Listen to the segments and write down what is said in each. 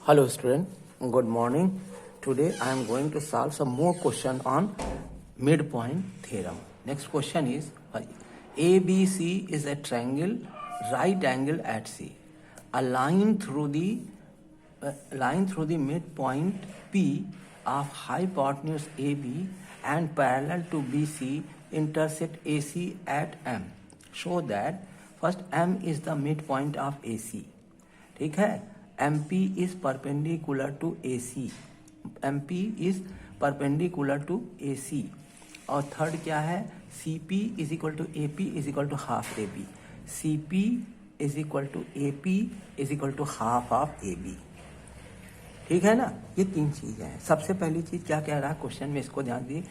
Hello student, good morning. Today I am going to solve some more question on midpoint theorem. Next question is ABC is a triangle right angle at C. A line through the midpoint P of hypotenuse AB and parallel to BC intersect AC at M. Show that first M is the midpoint of AC. ठीक है, MP is perpendicular to AC. MP is perpendicular to AC. और third क्या है, CP is equal to AP is equal to half AB. CP is equal to AP is equal to half of AB. ठीक है ना, ये तीन चीजें हैं. सबसे पहली चीज क्या कह रहा है क्वेश्चन में, इसको ध्यान दिए.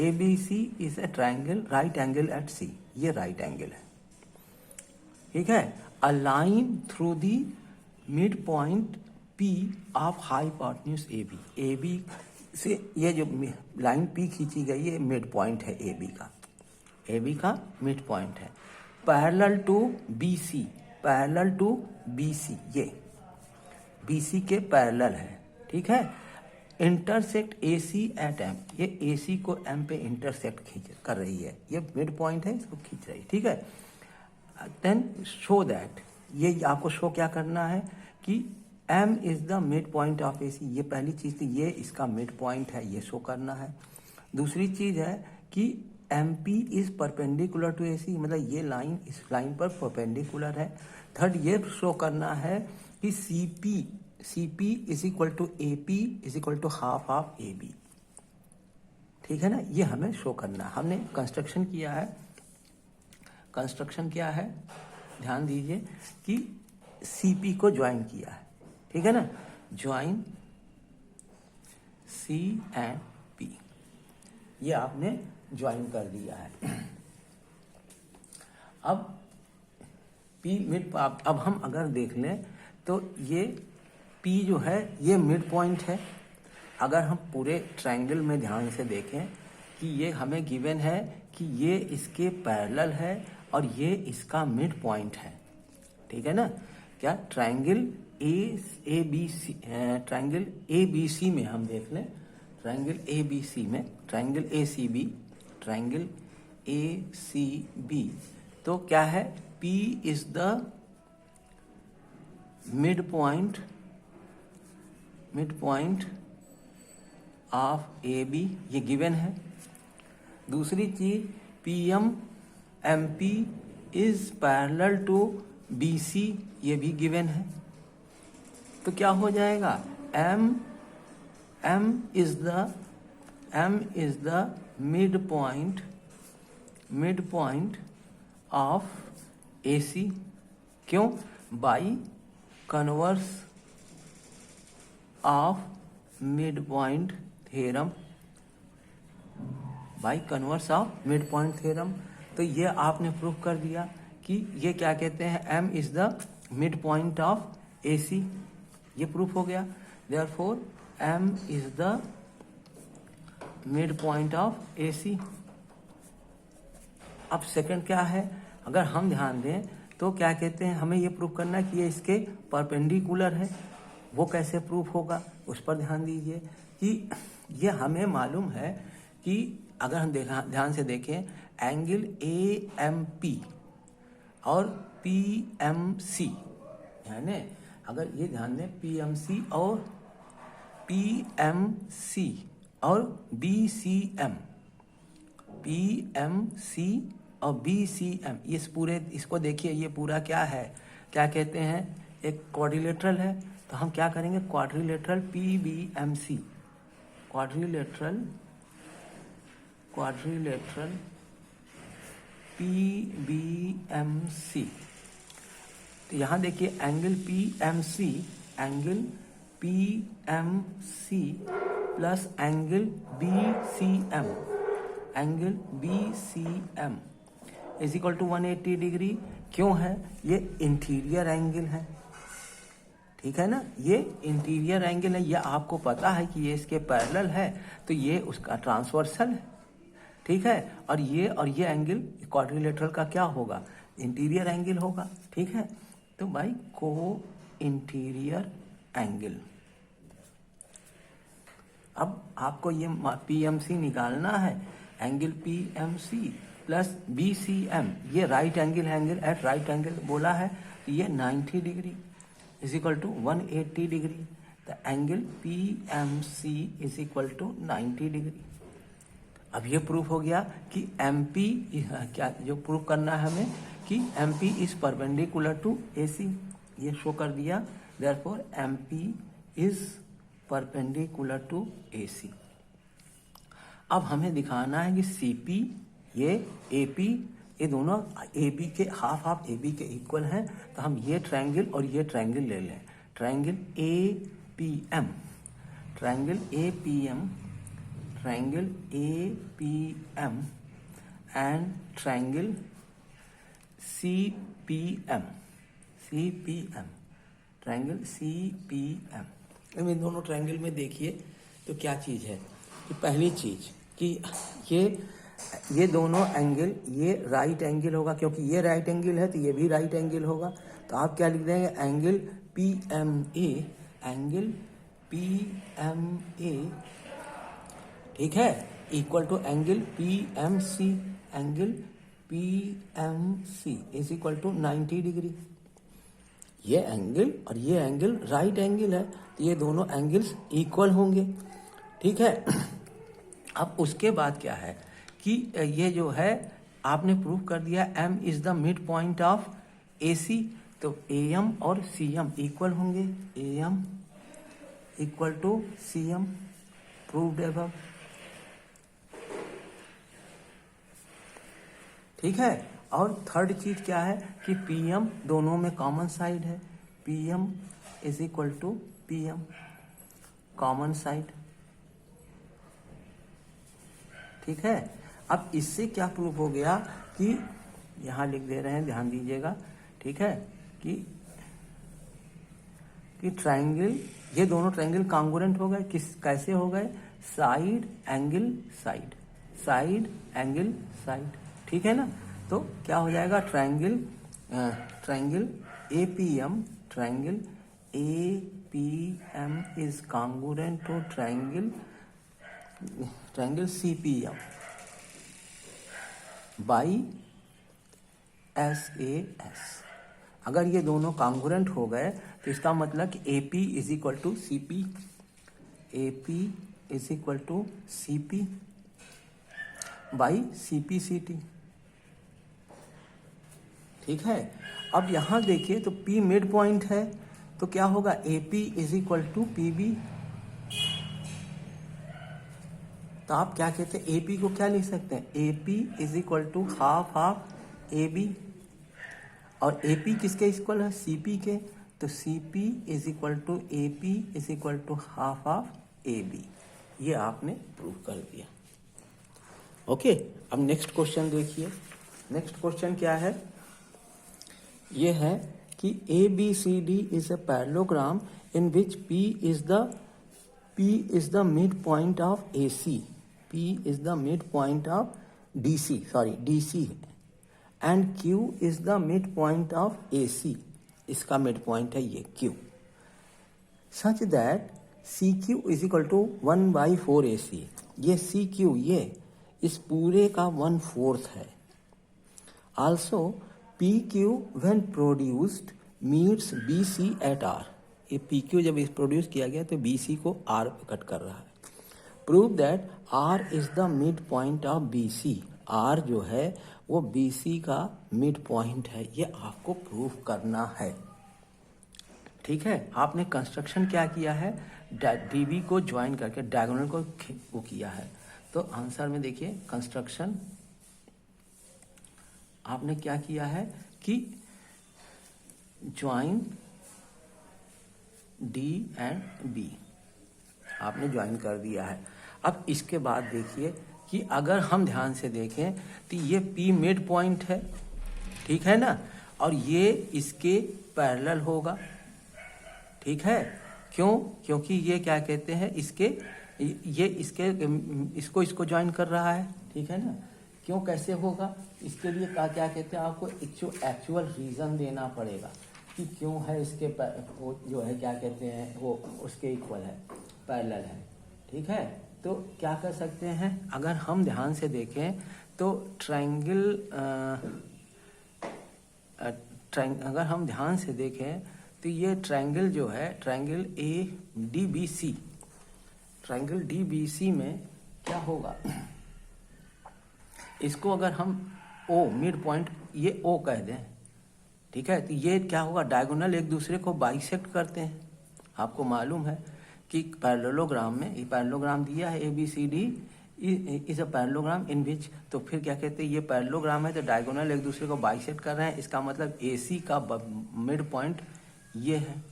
ABC is a triangle right angle at C. ये राइट एंगल है. ठीक है. A line through the midpoint P of hypotenuse AB. AB से ये जो लाइन P खींची गई है, मिड पॉइंट है AB का. AB का मिड पॉइंट है. Parallel to BC, parallel to BC, ये BC के पैरेलल है. ठीक है. Intersect AC at M. ये AC को M पे इंटरसेक्ट खींच कर रही है. ये मिड पॉइंट है, इसको खींच रही है. ठीक है. देन शो दैट, ये आपको शो क्या करना है कि M is the mid point of AC. ये पहली चीज थी, ये इसका मिड पॉइंट है, ये शो करना है. दूसरी चीज है कि MP is perpendicular to AC, मतलब ये लाइन इस लाइन पर परपेंडिकुलर है. थर्ड ये शो करना है कि CP is equal to AP is equal to half of AB. ठीक है ना, ये हमें शो करना है. हमने कंस्ट्रक्शन किया है. कंस्ट्रक्शन क्या है, ध्यान दीजिए कि CP को ज्वाइन किया है. ठीक है ना, ज्वाइन C एंड P, ये आपने ज्वाइन कर दिया है. अब P मिड, अब हम अगर देख लें तो ये P जो है ये मिड पॉइंट है. अगर हम पूरे ट्रायंगल में ध्यान से देखें कि ये हमें गिवन है कि ये इसके पैरेलल है और ये इसका मिड पॉइंट है. ठीक है ना. क्या ट्रायंगल ट्रायंगल ABC में हम देख लें, ट्रायंगल ABC में, ट्रायंगल ACB, तो क्या है, P is the mid point of AB, ये गिवन है. दूसरी चीज MP is parallel to BC, ये भी गिवन है. तो क्या हो जाएगा, M is the mid point of AC. क्यों, by converse of mid point theorem, by converse of mid point theorem. तो ये आपने प्रूफ कर दिया कि ये क्या कहते हैं, M is the mid point of AC. ये प्रूफ हो गया. Therefore M is the mid point of AC. अब सेकंड क्या है, अगर हम ध्यान दें तो क्या कहते हैं, हमें ये प्रूफ करना है कि ये इसके परपेंडिकुलर है. वो कैसे प्रूफ होगा, उस पर ध्यान दीजिए कि ये हमें मालूम है कि अगर हम ध्यान से देखें, एंगल AMP और PMC, यानी अगर ये ध्यान दें PMC और BCM, इस पूरे, इसको देखिए, ये पूरा क्या है, क्या कहते हैं, एक क्वाड्रिलेटरल है. तो हम क्या करेंगे, क्वाड्रिलेटरल PBMC, क्वाड्रिलेटरल PBMC. तो यहां देखिए angle PMC plus angle BCM is equal to 180 degree. क्यों है, ये इंटीरियर एंगल है. ठीक है ना, ये इंटीरियर एंगल है. ये आपको पता है कि ये इसके पैरेलल है, तो ये उसका ट्रांसवर्सल है. ठीक है. और ये एंगल क्वाड्रिलेटरल का क्या होगा, इंटीरियर एंगल होगा. ठीक है. तो भाई को इंटीरियर एंगल, अब आपको ये PMC निकालना है, एंगल PMC प्लस BCM, ये right angle at right angle बोला है, तो ये 90 degree is equal to 180 degree, the angle PMC is equal to 90 degree. अब ये प्रूफ हो गया कि MP क्या जो प्रूफ करना है हमें कि MP is perpendicular to AC, ये शो कर दिया, therefore MP is perpendicular to AC। अब हमें दिखाना है कि CP ये AP ये दोनों AB के हाफ AB के इक्वल हैं, तो हम ये ट्रायंगल और ये ट्रायंगल ले लें, triangle APM, triangle APM, triangle APM and triangle CPM, triangle CPM। इन दोनों ट्रायंगल में देखिए तो क्या चीज़ है कि पहली चीज़ कि ये दोनों एंगल, ये राइट एंगल होगा, क्योंकि ये राइट एंगल है तो ये भी राइट एंगल होगा, तो आप क्या लिख देंगे, एंगल PMA, एंगल PMA, ठीक है, equal to angle PMC, angle PMC is equal to 90 degree. ये एंगल और ये एंगल राइट एंगल है, तो ये दोनों एंगल्स इक्वल होंगे, ठीक है। अब उसके बाद क्या है कि ये जो है आपने प्रूव कर दिया M is the mid point of AC, तो AM और CM इक्वल होंगे, AM equal to CM, proved above, ठीक है। और थर्ड चीज क्या है कि PM दोनों में कॉमन साइड है, PM is equal to PM, common side, ठीक है। अब इससे क्या प्रूफ हो गया कि यहां लिख दे रहे हैं, ध्यान दीजिएगा, ठीक है, कि ट्रायंगल, ये दोनों ट्रायंगल कॉन्ग्रुएंट हो गए, कैसे हो गए, side angle side, side angle side, ठीक है ना। तो क्या हो जाएगा, triangle APM, triangle APM is congruent to triangle CPM by SAS। अगर ये दोनों कॉन्ग्रुएंट हो गए तो इसका मतलब कि AP is equal to CP, AP is equal to CP by CPCT, ठीक है। अब यहां देखिए तो P मिड पॉइंट है, तो क्या होगा, AP is equal to PB, तो आप क्या कहते हैं, AP को क्या लिख सकते हैं, AP is equal to half AB, और AP किसके इक्वल है, CP के, तो CP is equal to AP is equal to half AB, ये आपने प्रूव कर दिया, ओके। अब नेक्स्ट क्वेश्चन देखिए, नेक्स्ट क्वेश्चन क्या है, ये है कि ABCD is a parallelogram in which P is the midpoint of AC, P is the midpoint of DC and Q is the midpoint of AC, इसका midpoint है ये Q, such that CQ is equal to 1/4 AC, ये CQ ये इस पूरे का 1/4 है। Also PQ when produced meets BC at R, ये PQ जब इस प्रोड्यूस किया गया तो BC को R पे कट कर रहा है। Prove that R is the mid point of BC, R जो है वो BC का मिड पॉइंट है, ये आपको प्रूव करना है, ठीक है। आपने कंस्ट्रक्शन क्या किया है, DB को ज्वाइन करके डायगोनल को वो किया है, तो आंसर में देखिए कंस्ट्रक्शन आपने क्या किया है कि ज्वाइन D एंड B आपने ज्वाइन कर दिया है। अब इसके बाद देखिए कि अगर हम ध्यान से देखें तो ये P मिड पॉइंट है, ठीक है ना, और ये इसके पैरेलल होगा, ठीक है। क्यों, क्योंकि ये क्या कहते हैं, ये इसको ज्वाइन कर रहा है, ठीक है ना। क्यों, कैसे होगा, इसके लिए क्या कहते हैं, आपको एक्चुअल रीजन देना पड़ेगा कि क्यों है इसके वो जो है क्या कहते हैं वो उसके इक्वल है, पैरेलल है, ठीक है, तो क्या कर सकते हैं, अगर हम ध्यान से देखें तो अगर हम ध्यान से देखें तो ये ट्रायंगल जो है, ट्रायंगल ADBC, ट्रायंगल DBC में क्या होगा, इसको अगर हम O मिड पॉइंट ये O कह दें, ठीक है, तो ये क्या होगा, डायगोनल एक दूसरे को बाइसेक्ट करते हैं। आपको मालूम है कि पैरेललोग्राम में, ये पैरेललोग्राम दिया है ABCD is a parallelogram in विच, तो फिर क्या कहते हैं, ये पैरेललोग्राम है तो डायगोनल एक दूसरे को बाइसेक्ट कर रहे हैं, इसका मतलब AC का मिड पॉइंट ये है,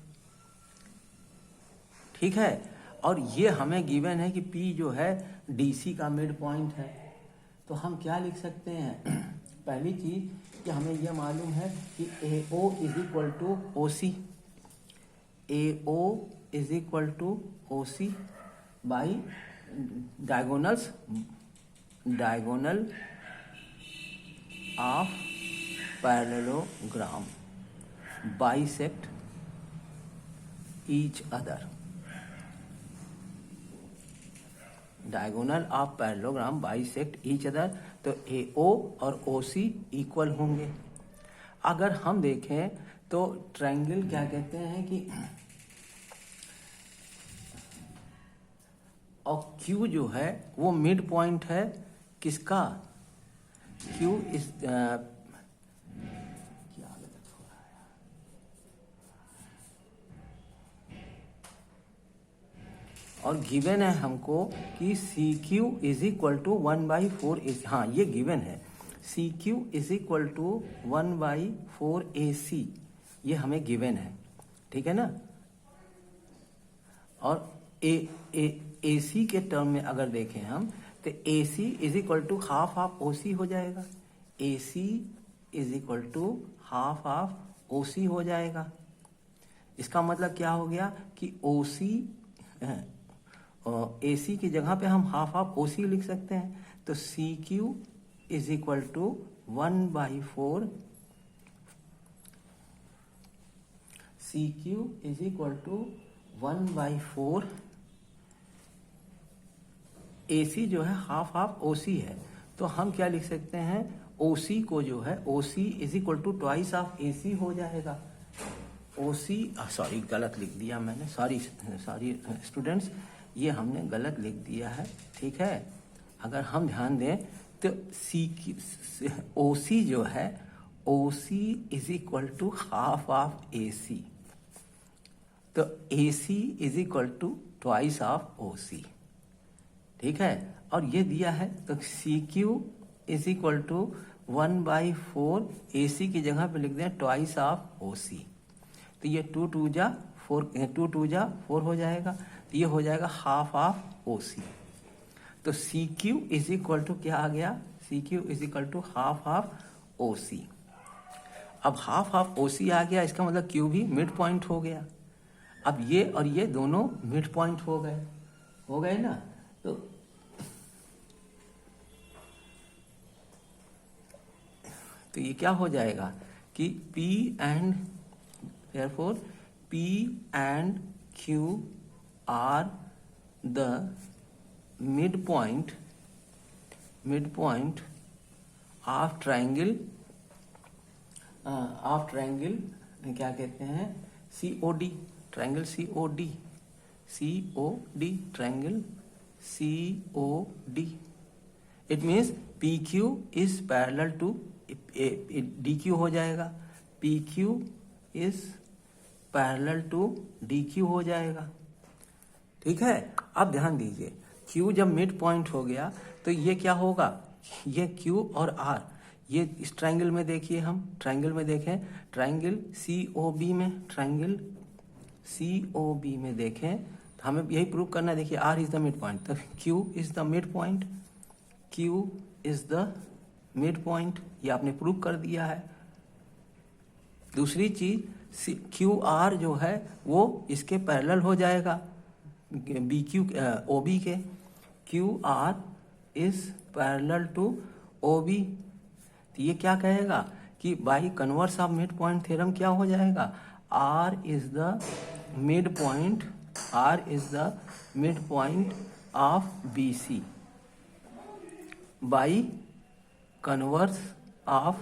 ठीक है। और ये हमें गिवन है कि P जो है DC का मिड पॉइंट है, तो हम क्या लिख सकते हैं पहली चीज कि हमें यह मालूम है कि AO is equal to OC, AO is equal to OC by diagonal of parallelogram bisect each other, diagonal of parallelogram bisect each other, तो AO और OC इक्वल होंगे। अगर हम देखें तो ट्रायंगल क्या कहते हैं कि, और Q जो है वो मिड पॉइंट है किसका, Q इस क्या गलत हो रहा है, और गिवन है हमको कि CQ is equal to 1/4 AC, हाँ ये गिवन है, CQ is equal to 1/4 AC, ये हमें गिवन है, ठीक है ना। और AC के टर्म में अगर देखें हम तो AC is equal to half of OC हो जाएगा, AC is equal to half of OC हो जाएगा। इसका मतलब क्या हो गया कि OC AC की जगह पे हम हाफ ऑफ OC लिख सकते हैं, तो CQ is equal to 1/4, CQ is equal to 1/4 AC जो है हाफ ऑफ OC है, तो हम क्या लिख सकते हैं, OC को जो है OC is equal to twice of AC हो जाएगा। OC सॉरी गलत लिख दिया मैंने, सॉरी स्टूडेंट्स, ये हमने गलत लिख दिया है, ठीक है। अगर हम ध्यान दें तो OC जो है OC is equal to half of AC, तो AC is equal to twice of OC, ठीक है। और ये दिया है तो CQ is equal to 1/4 AC की जगह पे लिख दें ट्वाइस ऑफ OC, तो ये 2 2 जा 4 हो जाएगा, तो ये हो जाएगा हाफ ऑफ OC, तो CQ इज इक्वल टू क्या आ गया, CQ is equal to half of OC। अब हाफ ऑफ OC आ गया, इसका मतलब Q भी मिड पॉइंट हो गया। अब ये और ये दोनों मिड पॉइंट हो गए ना, तो ये क्या हो जाएगा कि P and Q are the midpoint of triangle क्या कहते हैं, COD, triangle COD, triangle COD। It means PQ is parallel to DQ हो जाएगा, PQ is parallel to DQ हो जाएगा, ठीक है। अब ध्यान दीजिए, Q जब मिड पॉइंट हो गया तो ये क्या होगा, ये Q और R, ये इस ट्रायंगल में देखिए, हम ट्रायंगल में देखें, ट्रायंगल COB में देखें तो हमें यही प्रूव करना है। देखिए R is the mid point, तो Q is the mid point, Q is the mid point, ये आपने प्रूव कर दिया है। दूसरी चीज QR जो है वो इसके पैरेलल हो जाएगा, OB के, QR is parallel to OB, तो ये क्या कहेगा कि by converse of mid point theorem क्या हो जाएगा, R is the mid point of BC by converse of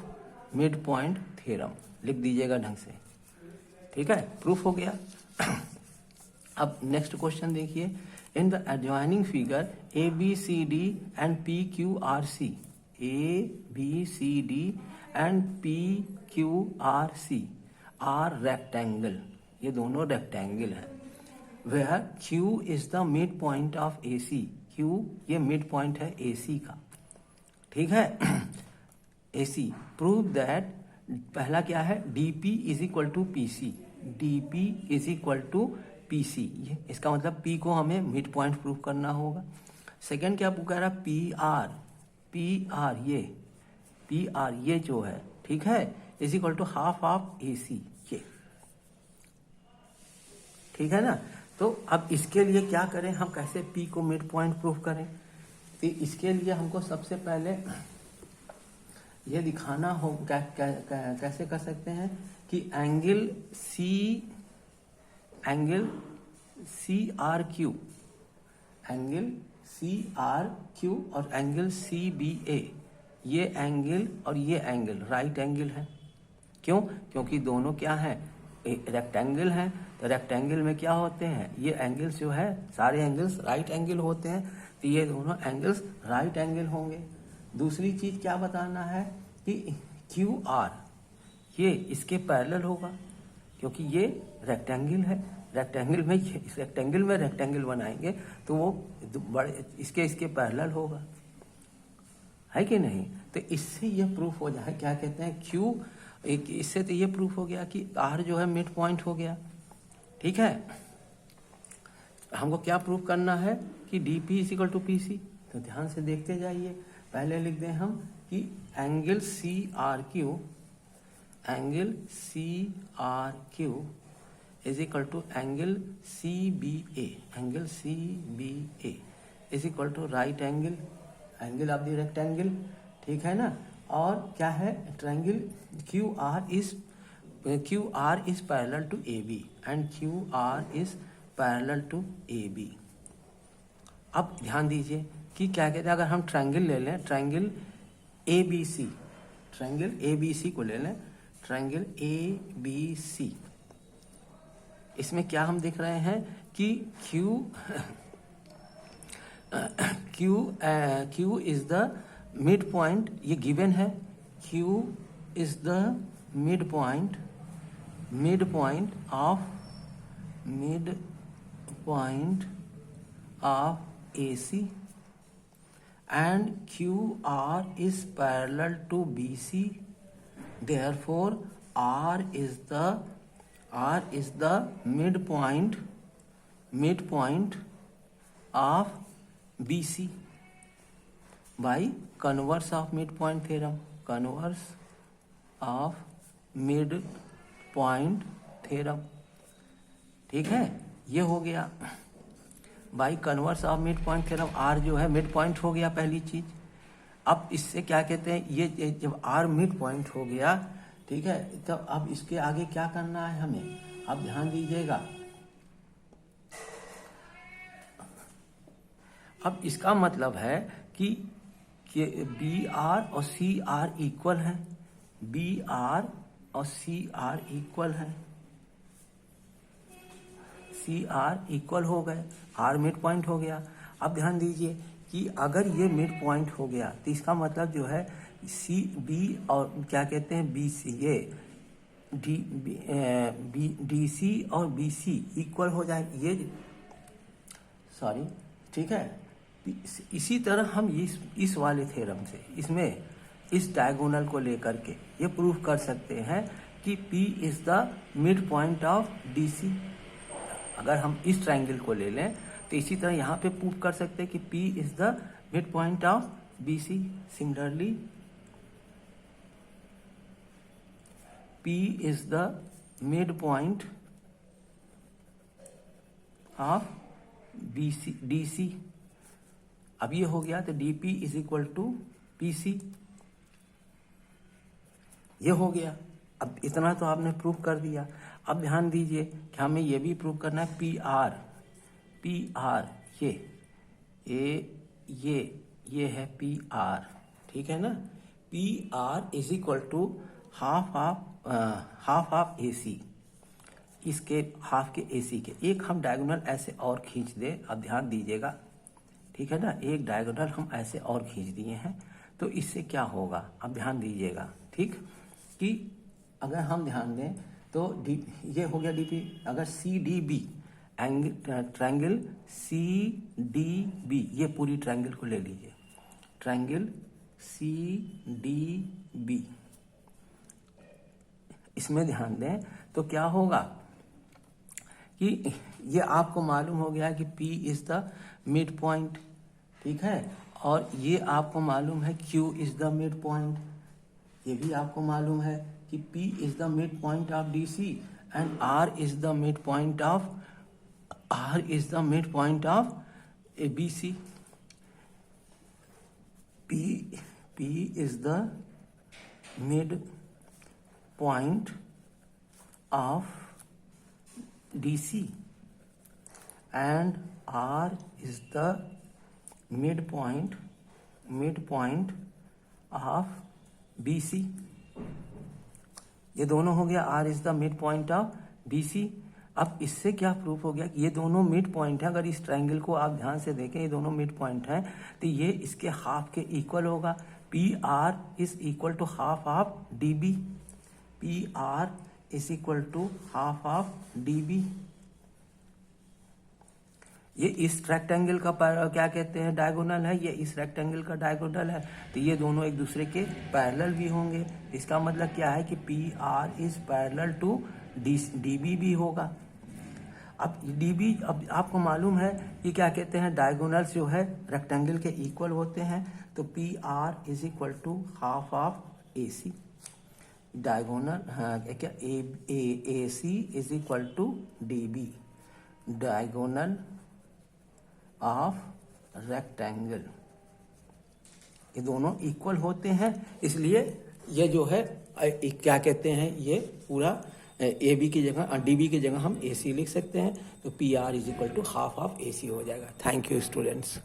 mid point theorem. लिख दीजिएगा ढंग से, ठीक है, प्रूफ हो गया। अब नेक्स्ट क्वेश्चन देखिए, in the adjoining figure ABCD and PQRC, ABCD and PQRC are rectangle, ये दोनों रेक्टेंगल है, where Q is the mid point of AC, Q ये मिड पॉइंट है AC का, ठीक है। AC प्रूव दैट, पहला क्या है, DP is equal to PC, DP is equal to PC, इसका मतलब P को हमें मिड पॉइंट प्रूव करना होगा। सेकेंड क्या कह रहा है, PR ये जो है, ठीक है, is equal to half of AC, ये ठीक है ना। तो अब इसके लिए क्या करें हम, कैसे P को मिड पॉइंट प्रूव करें, तो इसके लिए हमको सबसे पहले ये दिखाना हो, कैसे कर सकते हैं कि एंगल CRQ, एंगल CRQ और एंगल CBA, ये एंगल और ये एंगल राइट एंगल है। क्यों? क्योंकि दोनों क्या है, रेक्टेंगल है, तो रेक्टेंगल में क्या होते हैं, ये एंगल्स जो है सारे एंगल्स राइट एंगल होते हैं, तो ये दोनों एंगल्स राइट एंगल होंगे। दूसरी चीज क्या बताना है कि QR ये इसके पैरेलल होगा, क्योंकि ये रेक्टेंगल है, रेक्टेंगल में इस रेक्टेंगल में रेक्टेंगल बनाएंगे तो वो बड़े इसके पैरेलल होगा, है कि नहीं। तो इससे ये प्रूफ हो जाए, क्या कहते हैं, Q एक, इससे तो ये प्रूफ हो गया कि R जो है मिड पॉइंट हो गया, ठीक है। हमको क्या प्रूफ करना है कि DP is equal to PC, तो ध्यान से देखते जाइए। पहले लिख दें हम कि angle CRQ is equal to angle CBA, angle CBA is equal to right angle of the rectangle, ठीक है ना। और क्या है, triangle QR is parallel to AB and QR is parallel to AB। अब ध्यान दीजिए कि क्या कहते हैं, अगर हम ट्रायंगल ले लें, ट्रायंगल ABC को ले लें, ट्रायंगल ABC, इसमें क्या हम देख रहे हैं कि Q is the mid point, ये गिवन है, Q is the mid point of AC and QR is parallel to BC, therefore R is the midpoint of BC by converse of midpoint theorem, ठीक है। ये हो गया by converse of mid point theorem, R जो है mid point हो गया पहली चीज। अब इससे क्या कहते हैं, ये जब R मिड पॉइंट हो गया, ठीक है, तो अब इसके आगे क्या करना है हमें, अब ध्यान दीजिएगा। अब इसका मतलब है कि BR और CR इक्वल है, BR और CR इक्वल है, CR इक्वल हो गए, R मिड पॉइंट हो गया। अब ध्यान दीजिए कि अगर ये मिड पॉइंट हो गया तो इसका मतलब जो है CB और क्या कहते हैं BC, ये DC और BC इक्वल हो जाए, ये सॉरी, ठीक है। इसी तरह हम इस वाले थ्योरम से, इसमें इस डायगोनल को लेकर के ये प्रूफ कर सकते हैं कि P is the mid point of DC। अगर हम इस ट्रायंगल को ले लें तो इसी तरह यहाँ पे प्रूफ कर सकते हैं कि P is the mid point of BC। Similarly P is the mid point of DC। अब ये हो गया, तो DP is equal to PC, ये हो गया। अब इतना तो आपने प्रूफ कर दिया। अब ध्यान दीजिए कि हमें ये भी प्रूफ करना है PR ये है पी आर, ठीक है ना। P R is equal to half of A C, इसके हाफ के ए सी के। एक हम डायगोनल ऐसे और खींच दे, अब ध्यान दीजिएगा, ठीक है ना। एक डायगोनल हम ऐसे और खींच दिए हैं, तो इससे क्या होगा, अब ध्यान दीजिएगा, ठीक। कि अगर हम ध्यान दें तो ये हो गया डीपी। अगर C D B triangle C D B, ये पूरी ट्रायंगल को ले लीजिए, ट्रायंगल सी डी बी, इसमें ध्यान दें तो क्या होगा कि ये आपको मालूम हो गया कि P is the mid point, ठीक है। और ये आपको मालूम है Q is the mid point, ये भी आपको मालूम है कि P is the mid point of DC and R is the mid point of BC। P is the mid point of DC and R is the midpoint of BC। ये दोनों हो गया R is the midpoint of BC। अब इससे क्या proof हो गया कि ये दोनों मिड पॉइंट है। अगर इस ट्रायंगल को आप ध्यान से देखें, ये दोनों मिड पॉइंट हैं, तो ये इसके हाफ के इक्वल होगा। P R is equal to half of D B, P R is equal to half of D B. ये इस रेक्टेंगल का क्या कहते हैं, डायगोनल है, ये इस रेक्टेंगल का डायगोनल है, तो ये दोनों एक दूसरे के पैरेलल भी होंगे। इसका मतलब क्या है कि P R is parallel to D B भी होगा। अब डी बी, अब आपको मालूम है कि क्या कहते हैं, डायगोनल्स जो है रेक्टेंगल के इक्वल होते हैं, तो P R is equal to half of A C. Diagonal क्या, A C is equal to D B, diagonal of rectangle, ये दोनों इक्वल होते हैं। इसलिए ये जो है क्या कहते हैं, ये पूरा ए बी की जगह डी बी की जगह हम ए सी लिख सकते हैं, तो P R is equal to half of A C हो जाएगा। Thank you students.